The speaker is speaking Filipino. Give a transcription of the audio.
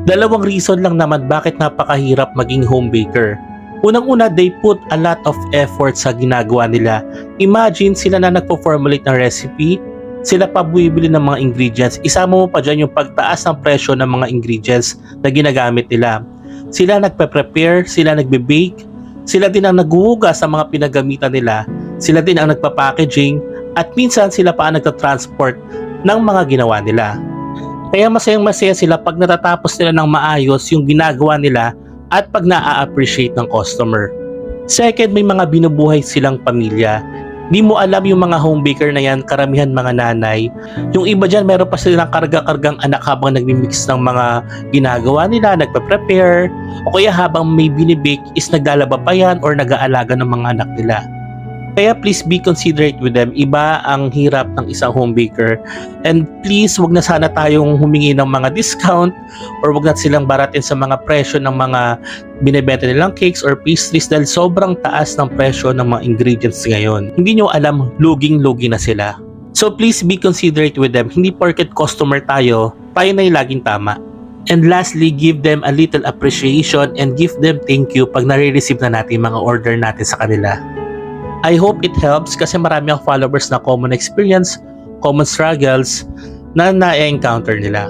Dalawang reason lang naman bakit napakahirap maging home baker. Unang-una, they put a lot of effort sa ginagawa nila. Imagine sila na nagpo-formulate ng recipe, sila pa bumibili ng mga ingredients. Isama mo pa dyan yung pagtaas ng presyo ng mga ingredients na ginagamit nila. Sila nagpe-prepare, sila nagbe-bake, sila din ang naghuhugas sa mga pinagamitan nila, sila din ang nagpa-packaging, at minsan sila pa ang nagta-transport ng mga ginawa nila. Kaya masayang-masaya sila pag natatapos nila ng maayos yung ginagawa nila at pag na-appreciate ng customer. Second, may mga binubuhay silang pamilya. Di mo alam yung mga home baker na yan, karamihan mga nanay. Yung iba dyan, meron pa silang karga-kargang anak habang nagmimix ng mga ginagawa nila, nagpa-prepare, o kaya habang may binibake is naglalaba pa yan or nag-aalaga ng mga anak nila. Kaya please be considerate with them. Iba ang hirap ng isang home baker. And please, wag na sana tayong humingi ng mga discount or wag na silang baratin sa mga presyo ng mga binibenta nilang cakes or pastries dahil sobrang taas ng presyo ng mga ingredients ngayon. Hindi nyo alam, luging-lugi na sila. So please be considerate with them. Hindi porket customer tayo na yung laging tama. And lastly, give them a little appreciation and give them thank you pag nare-receive na natin mga order natin sa kanila. I hope it helps kasi marami ang followers na common experience, common struggles na na-encounter nila.